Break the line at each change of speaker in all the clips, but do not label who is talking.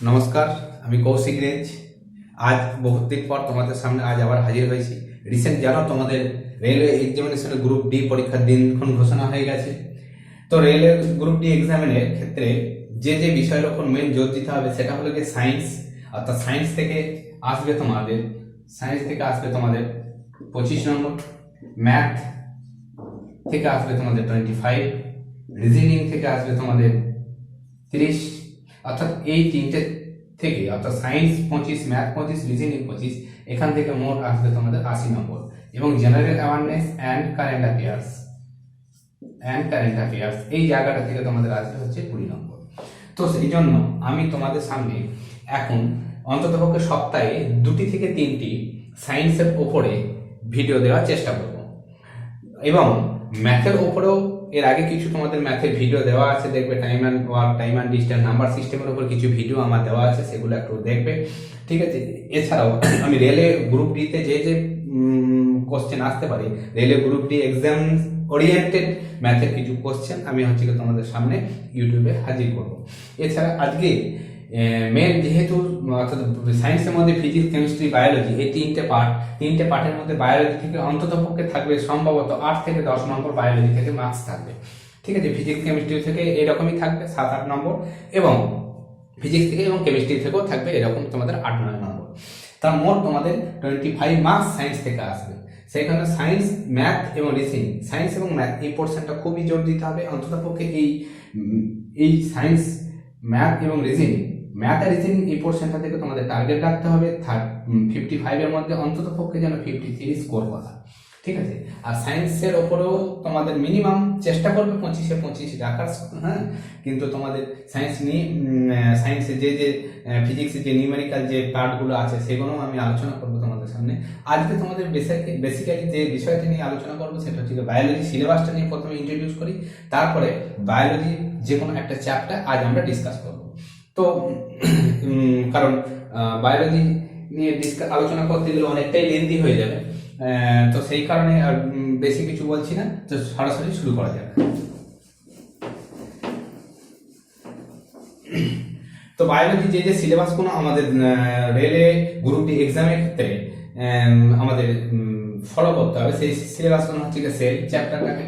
নমস্কার, আমি কৌশিক রেঞ্জ। আজ বহুত দিন পর তোমাদের সামনে আজ আবার হাজির হয়েছি। রিসেন্ট জানো তোমাদের রেলওয়ে এক্সামিনেশনে গ্রুপ ডি পরীক্ষার দিনক্ষণ ঘোষণা হয়ে গেছে। তো রেলওয়ে গ্রুপ ডি এক্সামিনের ক্ষেত্রে যে বিষয়ের ওপর মেন জোর দিতে হবে সেটা হলো যে সায়েন্স। অর্থাৎ সায়েন্স থেকে আসবে তোমাদের 25 নম্বর, ম্যাথ থেকে আসবে তোমাদের 25, রিজনিং থেকে আসবে তোমাদের 30। অর্থাৎ এই তিনটে থেকে, অর্থাৎ সায়েন্স 25, ম্যাথ 25, রিজনিং 25, এখান থেকে মোট আসবে তোমাদের 80 নম্বর। এবং general awareness and current affairs এই জায়গাটা থেকে তোমাদের আসবে হচ্ছে 20 নম্বর। তো সেই জন্য আমি তোমাদের সামনে এখন অন্ততপক্ষে সপ্তাহে 2 থেকে 3টি সায়েন্সের ওপরে ভিডিও দেওয়ার চেষ্টা করব। এবং ম্যাথের ওপরেও এর আগে কিছু তোমাদের ম্যাথের ভিডিও দেওয়া আছে, দেখবে time and work, time and distance, number সিস্টেমের উপর কিছু ভিডিও আমার দেওয়া আছে, সেগুলো একটু দেখবে, ঠিক আছে। এছাড়াও আমি রেলে গ্রুপ ডিতে যে কোশ্চেন আসতে পারে, রেলে গ্রুপ ডি এক্সাম ওরিয়েন্টেড ম্যাথের কিছু কোশ্চেন আমি তোমাদের সামনে ইউটিউবে হাজির করব। এছাড়া আজকে মেন যেহেতু অর্থাৎ সায়েন্সের মধ্যে ফিজিক্স, কেমিস্ট্রি, বায়োলজি, এই তিনটে পার্টের মধ্যে বায়োলজি থেকে অন্তত পক্ষে থাকবে সম্ভবত 8 থেকে 10 নম্বর বায়োলজি থেকে মার্কস থাকবে, ঠিক আছে। ফিজিক্স, কেমিস্ট্রি থেকে এরকমই থাকবে 7-8 নম্বর, এবং ফিজিক্স থেকে এবং কেমিস্ট্রি থেকেও থাকবে এরকম তোমাদের 8-9 নম্বর। তার মোট তোমাদের 25 মার্কস সায়েন্স থেকে আসবে। সেখানে সায়েন্স, ম্যাথ এবং রিজনিং, সায়েন্স এবং ম্যাথ এই পোর্শনটা খুবই জোর দিতে হবে। অন্তত পক্ষে এই সায়েন্স, ম্যাথ এবং রিজনিং, ম্যাথ আর রিজনিং এই পোর্শনটা থেকে তোমাদের টার্গেট রাখতে হবে 55 এর মধ্যে অন্তত পক্ষে যেন 53 স্কোর করা, ঠিক আছে। আর সায়েন্সের ওপরেও তোমাদের মিনিমাম চেষ্টা করবে 25-এ 25 রাখার, হ্যাঁ। কিন্তু তোমাদের সায়েন্সের যে ফিজিক্সের যে নিউমেরিক্যাল যে পার্টগুলো আছে সেগুলো আমি আলোচনা করবো তোমাদের সামনে। আজকে তোমাদের বেসিক্যালি যে বিষয়টি নিয়ে আলোচনা করবো সেটা হচ্ছে বায়োলজি সিলেবাসটা নিয়ে প্রথমে ইন্ট্রোডিউস করি, তারপরে বায়োলজি যে কোনো একটা চ্যাপ্টার আজ আমরা ডিসকাস করবো। তো কারণ বায়োলজি নিয়ে আলোচনা করতে গেলে অনেকটাই লেন্দি হয়ে যাবে, তো সেই কারণে আর বেশি কিছু বলছি না, তো সরাসরি শুরু করা যাবে। তো বায়োলজি যে সিলেবাসগুলো আমাদের রেলে গ্রুপ ডি এক্সামের ক্ষেত্রে আমাদের ফলো করতে হবে, সেই সিলেবাসগুলো হচ্ছে সেল চ্যাপ্টারটাকে,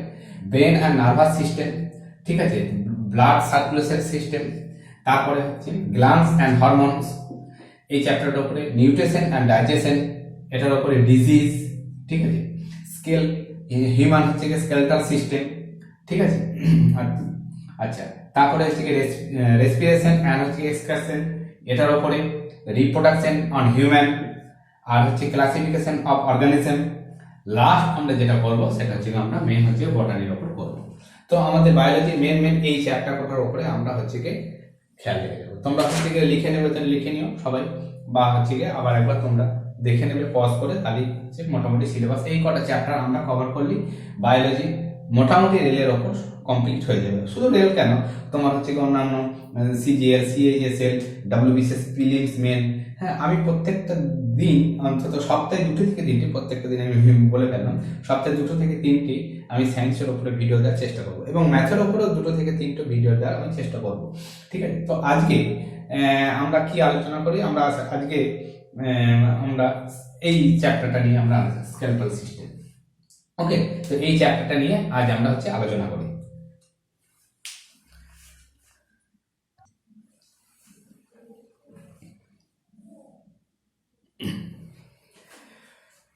ব্রেন অ্যান্ড নার্ভাস সিস্টেম, ঠিক আছে, ব্লাড সার্কুলেশন সিস্টেম, তারপরে হচ্ছে গ্ল্যান্ডস অ্যান্ড হরমোনস এই চ্যাপ্টারটার উপরে, নিউট্রিশন অ্যান্ড ডাইজেশন এটার উপরে, ডিজিজ, ঠিক আছে, হিউম্যান হচ্ছে স্কেলেটাল সিস্টেম, ঠিক আছে। আচ্ছা, তারপরে হচ্ছে রেসপিরেশন অ্যান্ড হচ্ছে এক্সক্রেশন এটার উপরে, রিপ্রোডাকশন অন হিউম্যান, আর হচ্ছে ক্লাসিফিকেশন অফ অর্গানিজম। লাস্ট আমরা যেটা করবো সেটা হচ্ছে আমরা মেন হচ্ছে বটানির উপর করবো। তো আমাদের বায়োলজির মেন এই চ্যাপ্টারটার উপরে আমরা হচ্ছে খেয়াল রেখে দেবো। তোমরা হচ্ছে লিখে নেবে, তাহলে লিখে নিও সবাই, বা হচ্ছে আবার একবার তোমরা দেখে নেবে পজ করে, তাহলে হচ্ছে মোটামুটি সিলেবাস এই কটা চ্যাপ্টার আমরা কভার করলি বায়োলজি মোটামুটি রেলের ওপর কমপ্লিট হয়ে যাবে। শুধু রেল কেন, তোমার হচ্ছে অন্যান্য CGL, CHSL, WBCS, prelims, main, হ্যাঁ, আমি প্রত্যেকটা দিন অন্তত সপ্তাহে 2 থেকে 3টি, প্রত্যেকটা দিন আমি বলে ফেললাম, সপ্তাহে 2 থেকে 3টি আমি সায়েন্সের উপরে ভিডিও দেওয়ার চেষ্টা করবো, এবং ম্যাথের উপরেও 2 থেকে 3টা ভিডিও দেওয়ার আমি চেষ্টা করবো, ঠিক আছে। তো আজকে আমরা কি আলোচনা করি, আজকে আমরা এই চ্যাপ্টারটা নিয়ে আমরা স্কেলেটাল সিস্টেম, ওকে। তো এই চ্যাপ্টারটা নিয়ে আজ আমরা আলোচনা করি।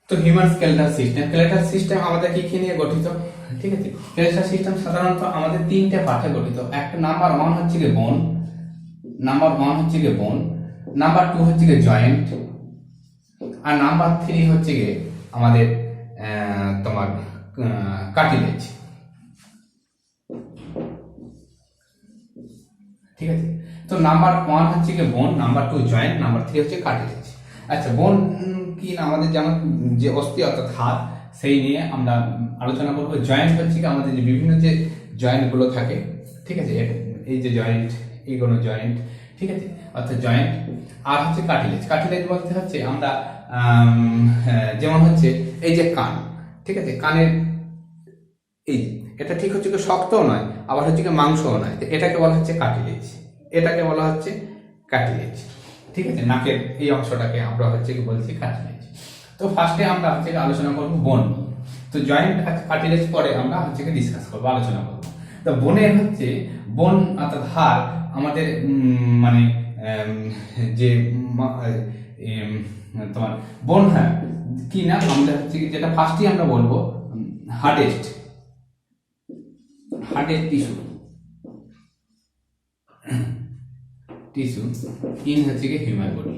তো হিউম্যান স্কেলেটাল সিস্টেম আমাদের কি নিয়ে গঠিত, ঠিক আছে। স্কেলেটাল সিস্টেম সাধারণত আমাদের 3টে পার্টে গঠিত। একটা নাম্বার 1 হচ্ছে বোন, নাম্বার 2 হচ্ছে জয়েন্ট, আর নাম্বার 3 হচ্ছে আমাদের তোমার কার্টিলেজ, ঠিক আছে। তো নাম্বার 1 হচ্ছে বোন, নাম্বার 2 জয়েন্ট, নাম্বার 3 হচ্ছে কার্টিলেজ। আচ্ছা, বোন কি না, আমাদের যেমন যে অস্থি অর্থাৎ হাড়, সেই নিয়ে আমরা আলোচনা করবো। জয়েন্ট হচ্ছে আমাদের যে বিভিন্ন যে জয়েন্টগুলো থাকে, ঠিক আছে, এই যে জয়েন্ট, এইগুলো জয়েন্ট, ঠিক আছে, অর্থাৎ জয়েন্ট। আর হচ্ছে কার্টিলেজ বলতে হচ্ছে আমরা যেমন হচ্ছে এই যে কান, ঠিক আছে, কানের এই এটা ঠিক হচ্ছে শক্তও নয়, আবার হচ্ছে মাংসও নয়, এটাকে বলা হচ্ছে কার্টিলেজ, এটাকে বলা হচ্ছে কার্টিলেজ। ঠিক আছে, নাকের এই অংশটাকে আমরা হচ্ছে কি বলছি কার্টিলেজ। তো ফার্স্টে আমরা হচ্ছে আলোচনা করবো বোন। তো জয়েন্ট কার্টিলেজ পরে আমরা হচ্ছে ডিসকাস করবো, আলোচনা করবো। তো বোনের হচ্ছে বোন অর্থাৎ হাড় আমাদের মানে যে তোমার বোন, হ্যাঁ কি না আমরা হচ্ছে কি যেটা ফার্স্টই আমরা বলবো হার্ডেস্ট টিস্যু ইন হচ্ছে কি হিউম্যান বডি।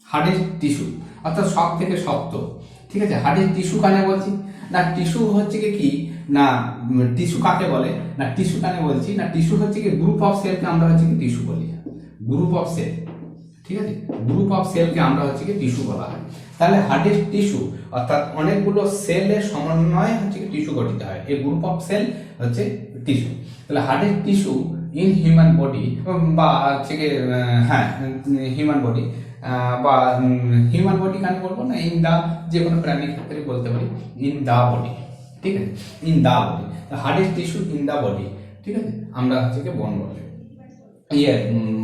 হার্ডেস্ট টিস্যু অর্থাৎ সব থেকে শক্ত। ঠিক আছে, হার্ডেস্ট টিস্যু কানে বলছি না, টিস্যু হচ্ছে কি না, টিস্যু কাকে বলে না, টিস্যু কানে বলছি না, টিস্যু হচ্ছে কি গ্রুপ অফ সেলকে আমরা হচ্ছে কি টিস্যু বলি, গ্রুপ অফ সেল। ঠিক আছে, গ্রুপ অফ সেলকে আমরা হচ্ছে কি টিস্যু বলা হয়। তাহলে হার্ডেস্ট টিস্যু অর্থাৎ অনেকগুলো সেলের সমন্বয়ে হচ্ছে কি টিস্যু গঠিত হয়, এই গ্রুপ অফ সেল হচ্ছে টিস্যু। তাহলে hardest tissue in human body বা হচ্ছে কি হ্যাঁ হিউম্যান বডি বা হিউম্যান বডি কেন বলবো না, ইন দা যে কোনো প্রাণীর ক্ষেত্রে বলতে পারি ইন দা বডি। ঠিক আছে, in the body, hardest tissue in the body. ঠিক আছে, আমরা হচ্ছে কি বোন বলি,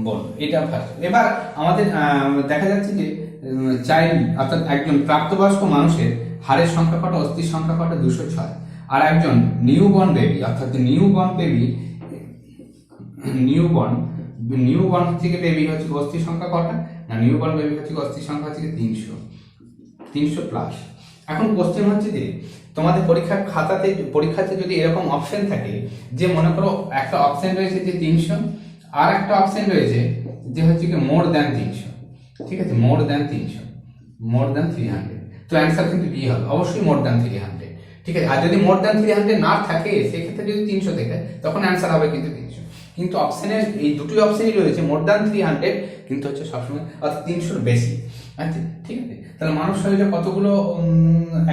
বোন, এটা ফার্স্ট। এবার আমাদের দেখা যাচ্ছে যে চাইল্ড অর্থাৎ একজন প্রাপ্তবয়স্ক মানুষের হাড়ের সংখ্যা কত, অস্থির সংখ্যা কত 206। আর একজন নিউবর্ন বেবি অর্থাৎ নিউবর্ন থেকে বেবি হচ্ছে অস্থির সংখ্যা কটা না, নিউবর্ন বেবি হচ্ছে অস্থির সংখ্যা হচ্ছে 300 প্লাস। এখন কোশ্চেন হচ্ছে যে তোমাদের পরীক্ষাতে যদি এরকম অপশন থাকে যে মনে করো একটা অপশন রয়েছে যে 300 আর একটা অপশন রয়েছে যে হচ্ছে কি মোর দ্যান 300। ঠিক আছে, মোর দ্যান 300, তো অ্যান্সার কিন্তু বি হবে, অবশ্যই মোর দ্যান 300। ঠিক আছে, আর যদি মোর দ্যান 300 না থাকে সেক্ষেত্রে যদি 300 থাকে তখন অ্যান্সার হবে কিন্তু 300। কিন্তু অপশনের এই দুটি অপশনই রয়েছে মোর দ্যান 300 কিন্তু হচ্ছে সবসময় অর্থাৎ 300-র বেশি। আচ্ছা ঠিক আছে, তাহলে মানব শরীরে কতগুলো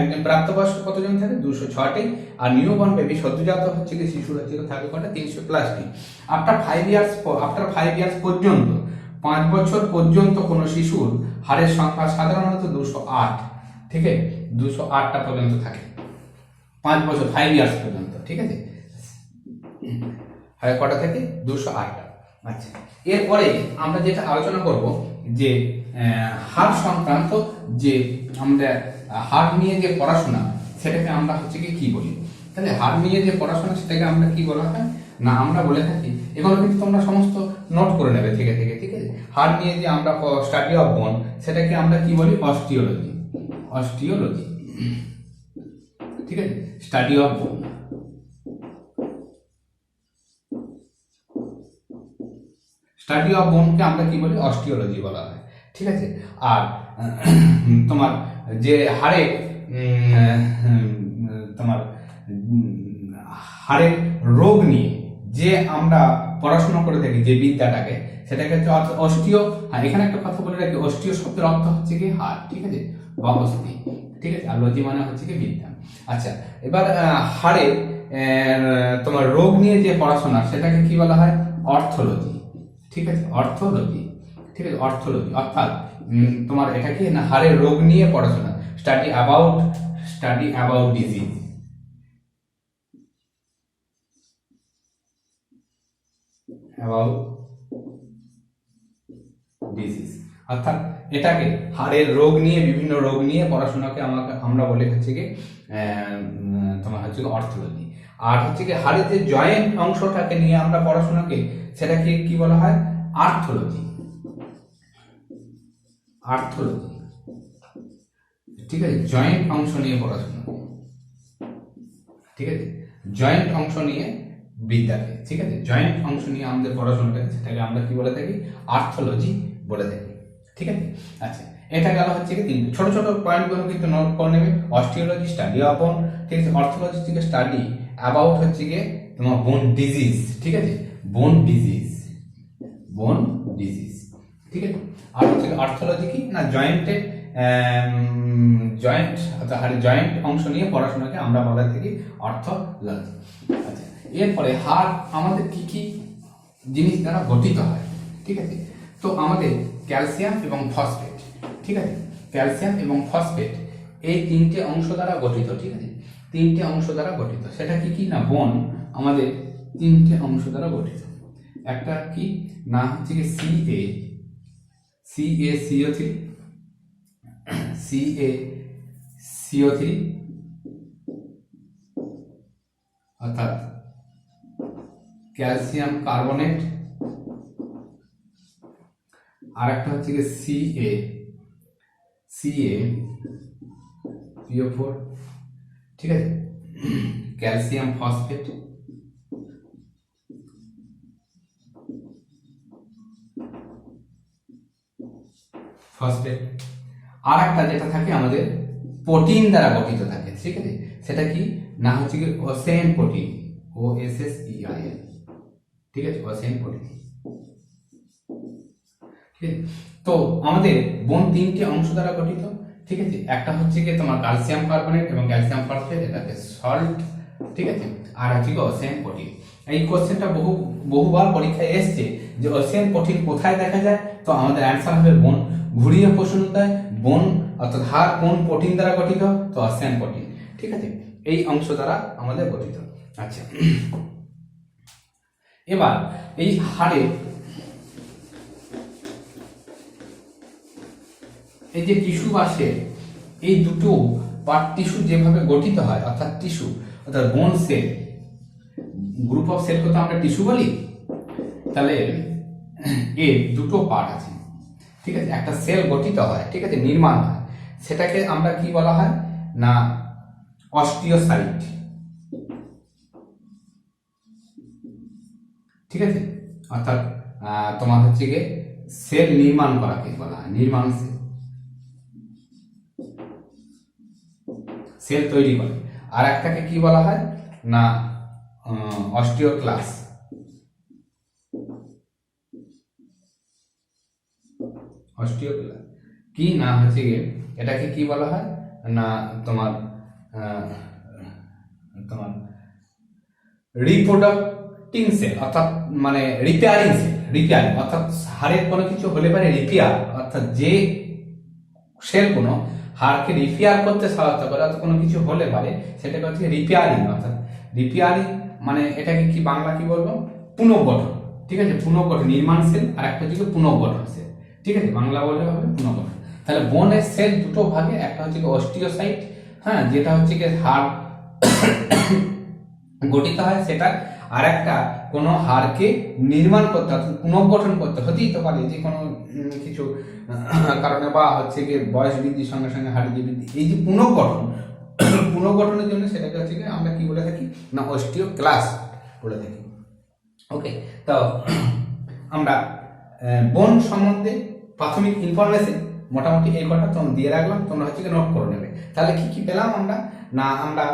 একজন প্রাপ্তবয়স্ক কতজন থাকে 206টি, আর নিউবর্ন বেবি সদ্যজাত হচ্ছে কি শিশুর হচ্ছে থাকে কটা 300+টি। আফটার 5 ইয়ার্স পর্যন্ত 5 বছর পর্যন্ত কোনো শিশুর হাড়ের সংখ্যা সাধারণত 208। ঠিক আছে, 208টা পর্যন্ত থাকে 5 বছর 5 ইয়ার্স পর্যন্ত। ঠিক আছে, হাড়ের কটা থেকে 208টা। আচ্ছা, এরপরে আমরা যেটা আলোচনা করব যে হাড় সংক্রান্ত যে আমরা হাড় নিয়ে যে পড়াশোনা সেটাকে আমরা হচ্ছে কি বলি। তাহলে হাড় নিয়ে যে পড়াশোনা সেটাকে আমরা কি বলা হয় না, আমরা বলে থাকি, এগুলো কিন্তু তোমরা সমস্ত নোট করে নেবে থেকে। ঠিক আছে, হাড় নিয়ে যে আমরা স্টাডি অফ বোন সেটাকে আমরা কি বলি অস্টিওলজি। ঠিক আছে, স্টাডি অফ বোন। স্টাডি অফ বোনকে আমরা কি বলি অস্টিওলজি বলা হয়। ঠিক আছে, আর তোমার যে হাড়ের হাড়ের রোগ নিয়ে যে আমরা পড়াশোনা করে থাকি যে বিদ্যাটাকে সেটাকে হচ্ছে অস্টিও। হ্যাঁ, এখানে একটা কথা বলে রাখি, অস্টিও শব্দের অর্থ হচ্ছে কি হাড়। ঠিক আছে, বা অস্থি। ঠিক আছে, আর লজি মানে হচ্ছে কি বিদ্যা। আচ্ছা, এবার হাড়ের তোমার রোগ নিয়ে যে পড়াশোনা সেটাকে কি বলা হয় অর্থোলজি। ঠিক আছে, অর্থোলজি। ঠিক আছে, অর্থোলজি অর্থাৎ তোমার এটা কি না হাড়ের রোগ নিয়ে পড়াশোনা, স্টাডি অ্যাবাউট ডিজিজ। অর্থাৎ এটাকে হাড়ের রোগ নিয়ে বিভিন্ন রোগ নিয়ে পড়াশোনাকে আমরা বলে হচ্ছে কি তোমার হচ্ছে অর্থোলজি। আর হচ্ছে কি হাড়ের যে জয়েন্ট অংশটাকে নিয়ে আমরা পড়াশোনাকে সেটাকে কি বলা হয় আর্থোলজি। ঠিক আছে, জয়েন্ট অংশ নিয়ে পড়াশোনা। ঠিক আছে, জয়েন্ট অংশ নিয়ে বিদ্যাকে। ঠিক আছে, জয়েন্ট অংশ নিয়ে আমাদের পড়াশোনাটা সেটাকে আমরা কি বলে থাকি আর্থোলজি বলে থাকি। ঠিক আছে, আচ্ছা এটা গেল হচ্ছে কি তিনটে ছোট ছোট পয়েন্টগুলো কিন্তু নোট করে নেবে। অস্টিওলজি স্টাডি অফ, ঠিক আছে, অর্থোলজি থেকে স্টাডি অ্যাবাউট হচ্ছে গিয়ে তোমার বোন ডিজিজ। ঠিক আছে, বোন ডিজিজ। ঠিক আছে, আর হচ্ছে অর্থোলজি কি না জয়েন্ট জয়েন্ট অংশ নিয়ে পড়াশোনাকে আমরা বলে থাকি অর্থোলজি। আচ্ছা, এরপরে হাড় আমাদের কি কি জিনিস দ্বারা গঠিত হয়। ঠিক আছে, তো আমাদের ক্যালসিয়াম এবং ফসফেট। ঠিক আছে, ক্যালসিয়াম এবং ফসফেট এই তিনটে অংশ দ্বারা গঠিত। ঠিক আছে, তিনটে অংশ দ্বারা গঠিত। সেটা কি কি না বোন আমাদের তিনটে অংশ দ্বারা গঠিত। একটা কি না হচ্ছে কি CaCO3 CaCO3 অর্থাৎ ক্যালসিয়াম কার্বনেট, আর একটা হচ্ছে কি CaPO4, ঠিক আছে, ক্যালসিয়াম ফসফেট। আর একটা যেটা থাকে আমাদের প্রোটিন দ্বারা গঠিত থাকে, ঠিক আছে, সেটা কি না হচ্ছে কি ওসেন প্রোটিন, OSSEIN, ঠিক আছে, ওসেন প্রোটিন। ঠিক আছে, তো আমাদের বোন তিনটি অংশ দ্বারা গঠিত, ঠিক আছে, একটা হচ্ছে কি তোমার ক্যালসিয়াম কার্বনেট এবং ক্যালসিয়াম ফসফেট, এটাকে সল্ট, ঠিক আছে, আর হচ্ছে কি ওসেন প্রোটিন। এই কোশ্চেনটা বহুবার পরীক্ষায় এসছে যে ওসেন প্রোটিন কোথায় দেখা যায়, তো আমাদের অ্যান্সার হবে বোন। ঘুরিয়ে প্রশ্ন দেয় বোন অর্থাৎ হাড় কোন প্রোটিন দ্বারা গঠিত, তো ওসেন প্রোটিন, ঠিক আছে, এই অংশ দ্বারা আমাদের গঠিত। আচ্ছা, এবার এই হাড়ের এই যে টিস্যু বা সেল, এই দুটো পার্ট টিস্যু যেভাবে গঠিত হয়, অর্থাৎ টিস্যু অর্থাৎ বোন সেল, গ্রুপ অফ সেলকে তো আমরা টিস্যু বলি, তাহলে এর দুটো পার্ট আছে, ঠিক আছে, একটা সেল গঠিত হয়, ঠিক আছে, নির্মাণ হয়, সেটাকে আমরা কি বলা হয় না অস্টিওসাইট, ঠিক আছে, অর্থাৎ তোমার হচ্ছে গিয়ে সেল নির্মাণ করাকে বলা হয় নির্মাণ সেল তৈরি করে। আর একটাকে কি বলা হয় না অস্টিওক্লাস্ট, কি না হচ্ছে গিয়ে এটাকে কি বলা হয় না তোমার রিপ্রোডাক্টিং সেল, অর্থাৎ মানে রিপেয়ারিং অর্থাৎ হাড়ের কোনো কিছু হলে পারে রিপেয়ার, অর্থাৎ যে সেলগুলো হাড়কে রিপেয়ার করতে সহায়তা করে, অর্থাৎ কোনো কিছু হলে পারে সেটাকে হচ্ছে রিপেয়ারিং, অর্থাৎ রিপেয়ারিং মানে এটাকে কি বাংলা কি বলবো পুনর্গঠন, ঠিক আছে, পুনর্গঠন নির্মাণ সেল, আর একটা হচ্ছে পুনর্গঠন সেল, ঠিক আছে, বাংলা বললে হবে পুনর্গঠন। তাহলে বোনের সেল দুটো ভাগে, একটা হচ্ছে অস্টিওসাইট, হ্যাঁ, যেটা হচ্ছে কি হাড় গঠিত হয় সেটা, আর একটা কোনো হাড়কে নির্মাণ করতে অর্থাৎ পুনর্গঠন করতে, হতেই তো পারে যে কোনো কিছু কারণে বা হচ্ছে কি বয়স বৃদ্ধির সঙ্গে সঙ্গে হাড়ের যে বৃদ্ধি, এই যে পুনর্গঠনের জন্য সেটাকে হচ্ছে কি আমরা কি বলে থাকি না অস্টিওক্লাস্ট বলে থাকি। ওকে, তো আমরা বোন সম্বন্ধে প্রাথমিক ইনফরমেশন মোটামুটি এই কথা তোমরা দিয়ে রাখলাম, তোমরা হচ্ছে নোট করে নেবে। তাহলে কি কি পেলাম আমরা না আমরা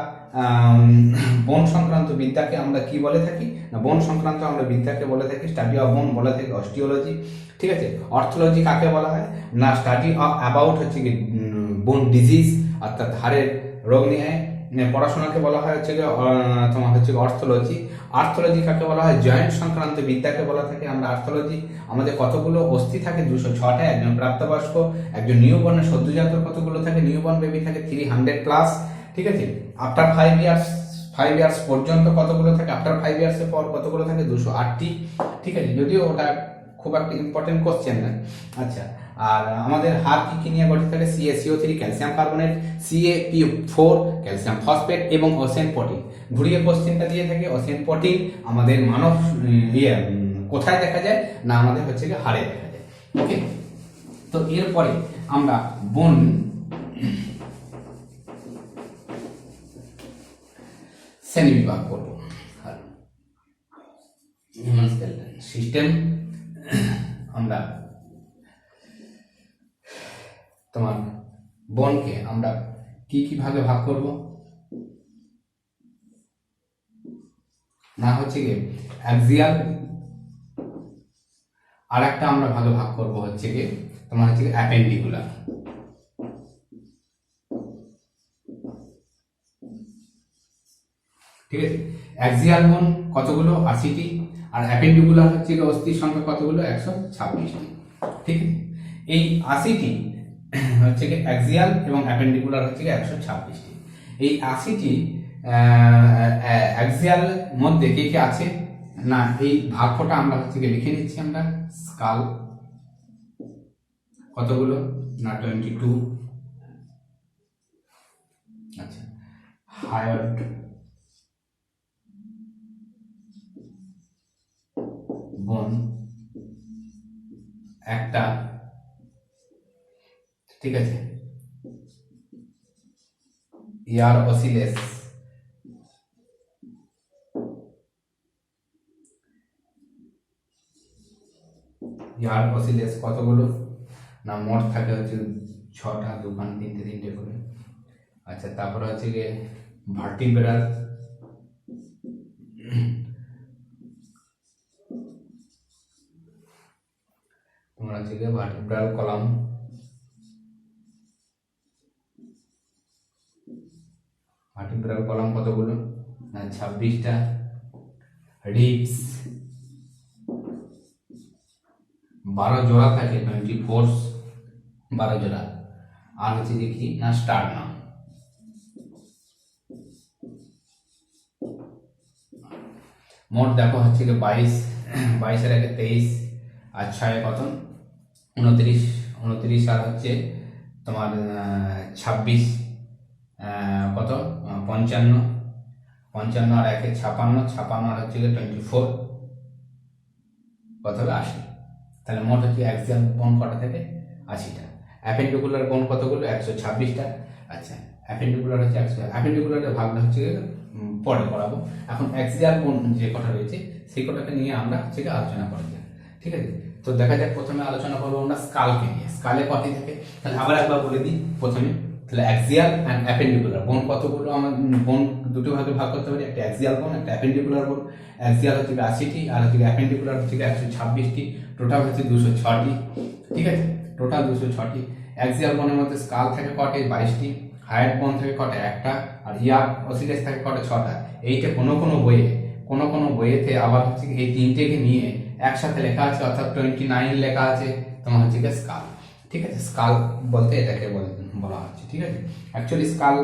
বোন সংক্রান্ত বিদ্যাকে আমরা কি বলে থাকি না বোন সংক্রান্ত আমরা বিদ্যাকে বলে থাকি স্টাডি অফ বোন বলে থাকি অস্টিওলজি, ঠিক আছে। অর্থোলজি কাকে বলা হয় না স্টাডি অফ অ্যাবাউট হচ্ছে কি বোন ডিজিজ অর্থাৎ হাড়ের রোগ নিয়ে পড়াশোনাকে বলা হয় হচ্ছে তোমার হচ্ছে অর্থোলজি। আর্থোলজি কাকে বলা হয় জয়েন্ট সংক্রান্ত বিদ্যাকে বলা থাকে আমরা আর্থোলজি। আমাদের কতগুলো অস্থি থাকে 206টা, একজন প্রাপ্তবয়স্ক একজন নিউবর্নের সদ্যজাত কতগুলো থাকে নিউবর্ন বেবি থাকে 300+, ঠিক আছে। আফটার 5 ইয়ার্স পর্যন্ত কতগুলো থাকে, আফটার 5 ইয়ার্সের পর কতগুলো থাকে 208টি, ঠিক আছে, যদিও ওটা খুব একটা ইম্পর্টেন্ট কোশ্চেন না। আচ্ছা, আর আমাদের হাড় কি কি নিয়ে গঠিত থাকে CaCO3 calcium carbonate, CaPO4 calcium phosphate এবং ওসেন প্রোটিন। ঘুরিয়ে কোশ্চেনটা দিয়ে থাকে ওসেন প্রোটিন আমাদের মানব কোথায় দেখা যায় না আমাদের হচ্ছে কি হাড়ে দেখা যায়। ওকে, তো এরপরে আমরা বোন শ্রেণী বিভাগ করবো। হিউম্যান স্কেলেটন সিস্টেম আমরা তোমার বোনকে আমরা কি কি ভাগে ভাগ করব না হচ্ছে গিয়ে অ্যাক্সিয়াল, আর একটা আমরা ভাগে ভাগ করব হচ্ছে গিয়ে তোমার হচ্ছে অ্যাপেন্ডিকুলার, ঠিক আছে। অ্যাক্সিয়াল বোন কতগুলো 80টি, আর অ্যাপেন্ডিকুলার হচ্ছে অস্থির সংখ্যা কতগুলো 126টি, ঠিক আছে। এই 80টি হচ্ছে কি অ্যাক্সিয়াল এবং অ্যাপেন্ডিকুলার হচ্ছে 126টি। এই 80টি অ্যাক্সিয়াল মধ্যে কি কি আছে না, এই ভাগটা আমরা হচ্ছে লিখে নিচ্ছি আমরা। স্কাল কতগুলো না 22। আচ্ছা, হায়ার্ড বোন একটা, ঠিক আছে। ইয়ার অসিলেস কতগুলো না, মোট থাকে হচ্ছে 6টা, 2 3টে করে। আচ্ছা, তারপরে হচ্ছে গিয়ে ভার্টিব্রাল তোমার হচ্ছে গিয়ে ভার্টিব্রাল কলাম কতগুলো না 26টা। রিবস 12 জোড়া থাকে, 24 12 জোড়া। আর হচ্ছে দেখি না স্টার্নাম মোট দেখো হচ্ছে 22, 22 এর 23 আর 6 কত 29, আর হচ্ছে তোমার 26 কত 55, আর 1 56 আর হচ্ছে 24 কত হবে 80। তাহলে মোট হচ্ছে অ্যাক্সিয়াল বোন কটা থেকে 80টা। অ্যাপেন্ডিকুলার বোন কতগুলো 126টা। আচ্ছা, অ্যাপেন্ডিকুলার হচ্ছে অ্যাপেন্ডিকুলারের ভাগটা হচ্ছে পরে করাবো। এখন অ্যাক্সিয়াল বোন যে কটা রয়েছে সেই কটাকে নিয়ে আমরা হচ্ছে আলোচনা করা যাক, ঠিক আছে। তো দেখা যাক, প্রথমে আলোচনা করবো আমরা স্কালকে নিয়ে। স্কালে কটি থাকে তাহলে আবার একবার বলে দিই প্রথমে। তাহলে অ্যাক্সিয়াল অ্যান্ড অ্যাপেন্ডিকুলার বোন কতগুলো, আমার বোন দুটো ভাগে ভাগ করতে পারি, একটা অ্যাক্সিয়াল বোন, একটা অ্যাপেন্ডিকুলার বোন। অ্যাক্সিয়াল হচ্ছে 80টি আর হচ্ছে অ্যাপেন্ডিকুলার হচ্ছে 126টি, টোটাল হচ্ছে 206টি, ঠিক আছে। টোটাল 206টি। অ্যাক্সিয়াল বোনের মধ্যে স্কাল থাকে কটে 22টি, হায়ার বোন থাকে কটে একটা, আর ইয়ার অসিলেস থাকে কটে 6টা। এইটা কোনো বইয়েতে আবার হচ্ছে এই তিনটেকে নিয়ে একসাথে লেখা আছে, অর্থাৎ 29 লেখা আছে তোমার হচ্ছে স্কাল, ঠিক আছে। স্কাল বলতে এটাকে বলা হচ্ছে, ঠিক আছে। অ্যাকচুয়ালি স্কাল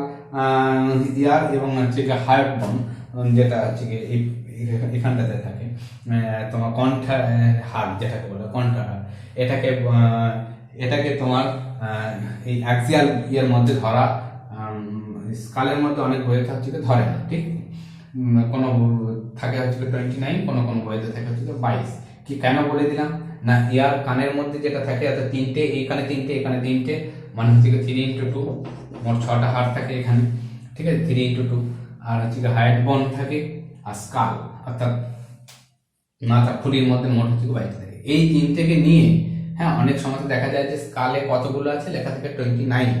ইয়ার এবং হচ্ছে হায়ার বোন যেটা হচ্ছে এখানটাতে থাকে তোমার কণ্ঠা হাড়, যেটাকে বলে কণ্ঠা হাড়, এটাকে তোমার এই অ্যাক্সিয়াল ইয়ের মধ্যে ধরা, স্কালের মধ্যে অনেক বইয়ে হচ্ছে ধরে না, ঠিক। কোনো থাকে হচ্ছে 29, কোনো বইতে থাকে হচ্ছে 22। কি কেন বলে দিলাম না, ইয়ার কানের মধ্যে যেটা থাকে অর্থাৎ 3টে, এইখানে 3টে, এখানে 3টে, মানে হচ্ছে 3x2, মোট 6টা হাড় থাকে এখানে, ঠিক আছে। 3x2 আর হচ্ছে হায়ার বোন থাকে, আর স্কাল অর্থাৎ মাথা খুলির মধ্যে মোট হচ্ছে 22 থাকে। এই তিনটেকে নিয়ে হ্যাঁ অনেক সময় দেখা যায় যে স্কালে কতগুলো আছে লেখা থাকে 29,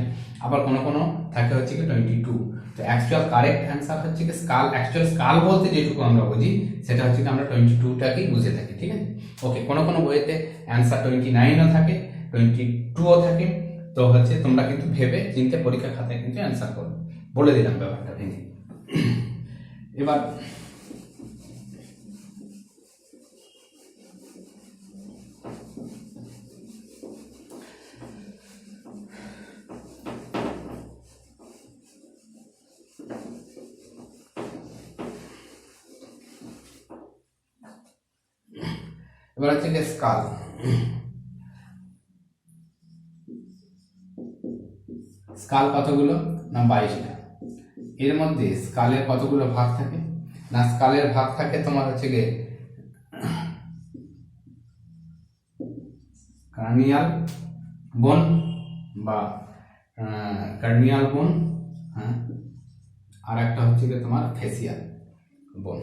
আবার কোনো থাকে হচ্ছে 22। তো অ্যাকচুয়াল কারেক্ট অ্যান্সার হচ্ছে স্কাল। অ্যাকচুয়াল স্কাল বলতে যেটুকু আমরা বুঝি সেটা হচ্ছে আমরা 22টাকেই বুঝে থাকি, ঠিক আছে। ওকে, কোনো বইয়েতে অ্যান্সার 29ও থাকে, 22ও থাকে। তো হচ্ছে তোমরা কিন্তু ভেবে চিন্তে পরীক্ষা খাতায় কিন্তু অ্যান্সার করবে, বলে দিলাম ব্যাপারটা ভেঙে। এবার হচ্ছে স্কাল। স্কাল কতগুলো না 22টা। এর মধ্যে স্কালের কতগুলো ভাগ থাকে না, স্কালের ভাগ থাকে তোমার হচ্ছে ক্রানিয়াল বোন বা কার্নিয়াল বোন, হ্যাঁ, আর একটা হচ্ছে তোমার ফেসিয়াল বোন,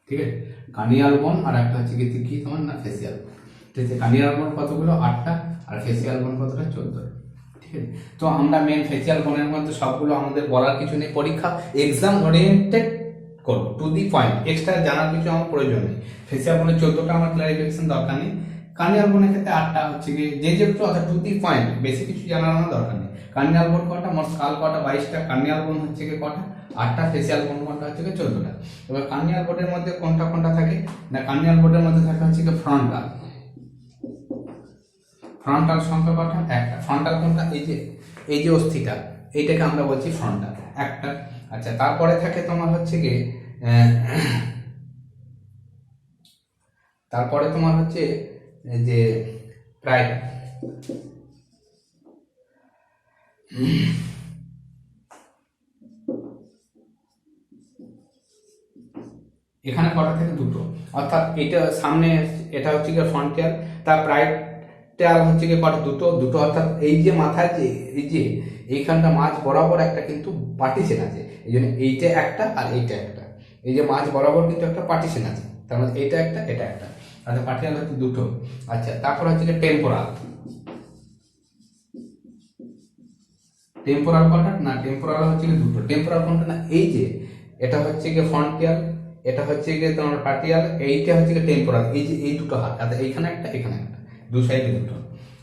ঠিক আছে। কার্নিয়াল বোন আর একটা হচ্ছে কি তোমার না ফেসিয়াল, ঠিক আছে। কার্নিয়াল বোন কতগুলো 8টা, আর ফেসিয়াল বোন কতটা 14টা, ঠিক আছে। তো আমরা মেন ফেসিয়াল বোনের মধ্যে সবগুলো আমাদের বলার কিছু নেই, পরীক্ষা এক্সাম ওরিয়েন্টেড করবো, টু দি পয়েন্ট, এক্সট্রা জানার কিছু আমার প্রয়োজন নেই। ফেসিয়াল বোনের 14টা আমার ক্লারিফিকেশন দরকার নেই। কার্নিয়াল বোনের ক্ষেত্রে 8টা হচ্ছে যে একটু অর্থাৎ টু দি পয়েন্ট, বেশি কিছু জানার আমার দরকার নেই। কার্নিয়াল বোন কটা, মোট স্কাল কটা 22টা, কার্নিয়াল বোন হচ্ছে কটা 8টা, ফেসিয়াল বোন কটা হচ্ছে 14টা। এবার কার্নিয়াল বোর্ডের মধ্যে কোনটা থাকে না, কার্নিয়াল বোর্ডের মধ্যে থাকে হচ্ছে ফ্রন্টাল, ফ্রন্টাল সংখ্যা কটা? একটা। ফ্রন্টাল কোনটা? এই যে অস্থিটা, এইটাকে আমরা বলছি ফ্রন্টাল, একটা। আচ্ছা, তারপরে থাকে তোমার হচ্ছে গিয়ে তারপরে তোমার হচ্ছে যে প্রায় এখানে কটা থেকে? দুটো। অর্থাৎ এটা সামনে, এটা হচ্ছে গিয়ে ফ্রন্টিয়াল, তার প্রাইটাল হচ্ছে গিয়ে কটা? দুটো। দুটো অর্থাৎ এই যে মাথায় যে এইখানটা মাঝ বরাবর একটা কিন্তু পার্টিশন আছে, এই জন্য এইটা একটা আর এইটা একটা, এই যে মাঝ বরাবর কিন্তু একটা পার্টিশন আছে, তার মানে এইটা একটা এটা একটা, আচ্ছা পার্টিশন হচ্ছে দুটো। আচ্ছা, তারপর হচ্ছে গিয়ে টেম্পোরাল। টেম্পোরাল কটা? না, টেম্পোরাল হচ্ছে গিয়ে দুটো। টেম্পোরাল কোনটা? না, এই যে এটা হচ্ছে গিয়ে ফ্রন্টিয়াল, এটা হচ্ছে গিয়ে তোমার পার্টিয়াল, এইটা হচ্ছে গিয়ে টেম্পোরাল, এই যে এই দুটো হাত, আচ্ছা এইখানে একটা এখানে একটা, দু সাইডে দুটো,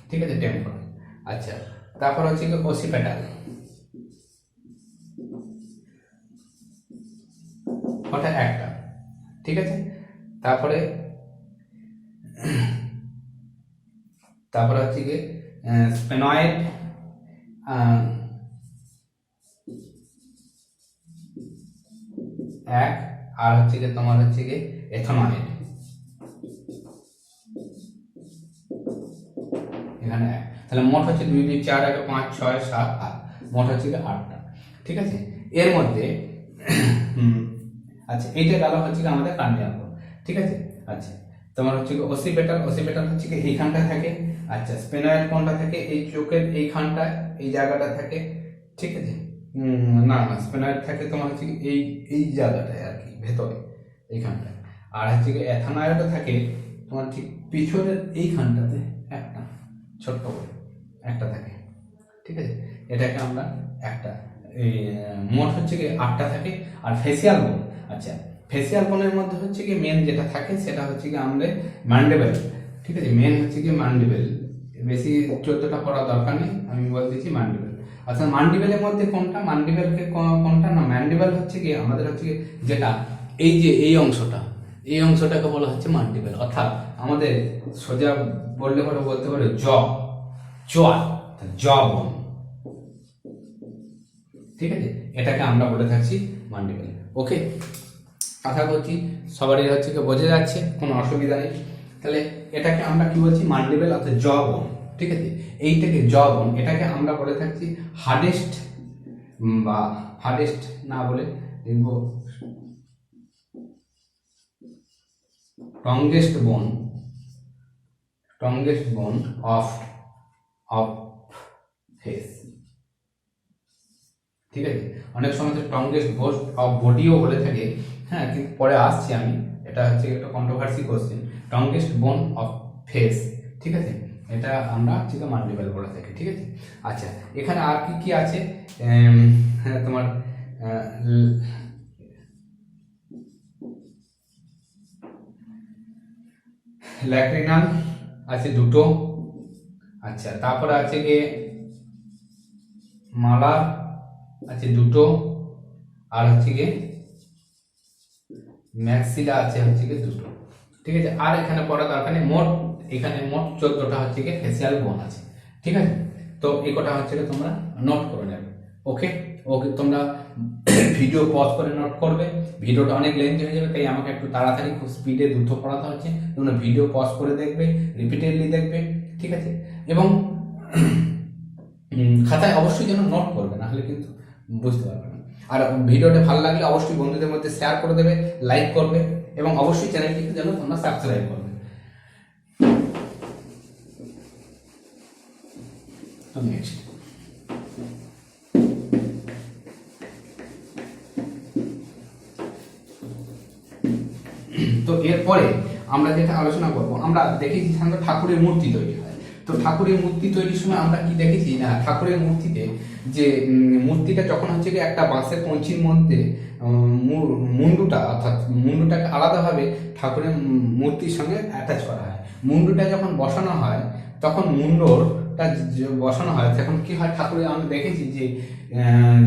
ঠিক আছে, টেম্পোরাল। আচ্ছা, তারপর হচ্ছে গিয়ে ওসিপেটাল। কটা? একটা, ঠিক আছে। তারপরে তারপরে হচ্ছে গিয়ে স্পেনয়েড, এক, আর হচ্ছে গিয়ে তোমার হচ্ছে গিয়ে এথনয়েড, এখানে এক। তাহলে মোট হচ্ছে 2 2 4 1 5 6 7 8, মোট হচ্ছে গিয়ে 8টা, ঠিক আছে। এর মধ্যে আচ্ছা, এইটা গেল হচ্ছে গিয়ে আমাদের কার্নিয়াল, ঠিক আছে। আচ্ছা, তোমার হচ্ছে গিয়ে ওসিপেটাল। ওসিপেটাল হচ্ছে গিয়ে এইখানটা থাকে। আচ্ছা, স্পেনয়েড কোনটা থাকে? এই চোখের এইখানটা, এই জায়গাটা থাকে, ঠিক আছে। না না, স্পেনয়েড থাকে তোমার হচ্ছে এই এই জায়গাটায় আর কি, ভেতরে এইখানটায়। আর হচ্ছে গিয়ে অ্যাথানয়েডও থাকে তোমার ঠিক পিছনের এইখানটাতে, একটা ছোট্ট করে একটা থাকে, ঠিক আছে। এটাকে আমরা একটা, এই মোট হচ্ছে গিয়ে 8টা থাকে। আর ফেসিয়াল বোন, আচ্ছা ফেসিয়াল বোনের মধ্যে হচ্ছে গিয়ে মেন যেটা থাকে সেটা হচ্ছে গিয়ে আমাদের ম্যান্ডিবেল, ঠিক আছে। মেন হচ্ছে গিয়ে ম্যান্ডিবেল, বেশি 14টা পড়ার দরকার নেই, আমি বলে দিচ্ছি ম্যান্ডিবেল। আচ্ছা, ম্যান্ডিবেলের মধ্যে কোনটা? ম্যান্ডিবেলকে কোনটা? না, ম্যান্ডিবেল হচ্ছে গিয়ে আমাদের হচ্ছে গিয়ে যেটা এই যে এই অংশটা, এই অংশটাকে বলা হচ্ছে ম্যান্ডিবেল। অর্থাৎ আমাদের সোজা বললে পরে বলতে পারে বোন, ঠিক আছে। এটাকে আমরা বলে থাকছি ম্যান্ডিবেল। ওকে, আশা করছি সবারই হচ্ছে কি বোঝা যাচ্ছে, কোনো অসুবিধা নেই। তাহলে এটাকে আমরা কি বলছি? ম্যান্ডিবেল অর্থাৎ জ বোন, ঠিক আছে। এইটাকে জ বোন, এটাকে আমরা বলে থাকছি হার্ডেস্ট, বা হার্ডেস্ট না বলে লিখবো স্ট্রংগেস্ট বোন অফ ফেস, ঠিক আছে। অনেক সময় স্ট্রংগেস্ট বোন অফ বডিও বলে থাকে, হ্যাঁ, কিন্তু পরে আসছি আমি, এটা হচ্ছে একটা কন্ট্রোভার্সি কোশ্চেন। স্ট্রংগেস্ট বোন অফ ফেস, ঠিক আছে, এটা আমরা হচ্ছে ম্যান্ডিবেল বলে থাকি, ঠিক আছে। আচ্ছা, এখানে আর কি কি আছে? তোমার ল্যাক্রিনাল আছে দুটো। আচ্ছা, তারপরে আছে গিয়ে মালার আছে দুটো, আর হচ্ছে গিয়ে ম্যাক্সিলা আছে হচ্ছে গিয়ে দুটো, ঠিক আছে। আর এখানে পড়া দরকার নেই, এখানে মোট 14টা হচ্ছে গিয়ে ফেসিয়াল বোন আছে, ঠিক আছে। তো এই কটা হচ্ছে গিয়ে তোমরা নোট করে নেবে। ওকে, তোমরা ভিডিও পজ করে নোট করবে, ভিডিওটা অনেক লেন্থি হয়ে যাবে, তাই আমাকে একটু তাড়াতাড়ি খুব স্পিডে দ্রুত পড়াতে হচ্ছে। তোমরা ভিডিও পজ করে দেখবে, রিপিটেডলি দেখবে, ঠিক আছে। এবং খাতায় অবশ্যই যেন নোট করবে, না হলে কিন্তু বুঝতে পারবে না। আর ভিডিওটা ভালো লাগলে অবশ্যই বন্ধুদের মধ্যে শেয়ার করে দেবে, লাইক করবে, এবং অবশ্যই চ্যানেলটিকে যেন তোমরা সাবস্ক্রাইব করবে। তো এরপরে আমরা যেটা আলোচনা করব, আমরা দেখেছি সাধারণত ঠাকুরের মূর্তি তৈরি হয়। তো ঠাকুরের মূর্তি তৈরির সময় আমরা কি দেখেছি না, ঠাকুরের মূর্তিতে যে মূর্তিটা যখন হচ্ছে কি একটা বাঁশের কঞ্চির মধ্যে মুন্ডুটা, অর্থাৎ মুন্ডুটাকে আলাদাভাবে ঠাকুরের মূর্তির সঙ্গে অ্যাটাচ করা হয়। মুন্ডুটা যখন বসানো হয়, তখন মুন্ডটা বসানো হয়, তখন কি হয়, ঠাকুরের আমরা দেখেছি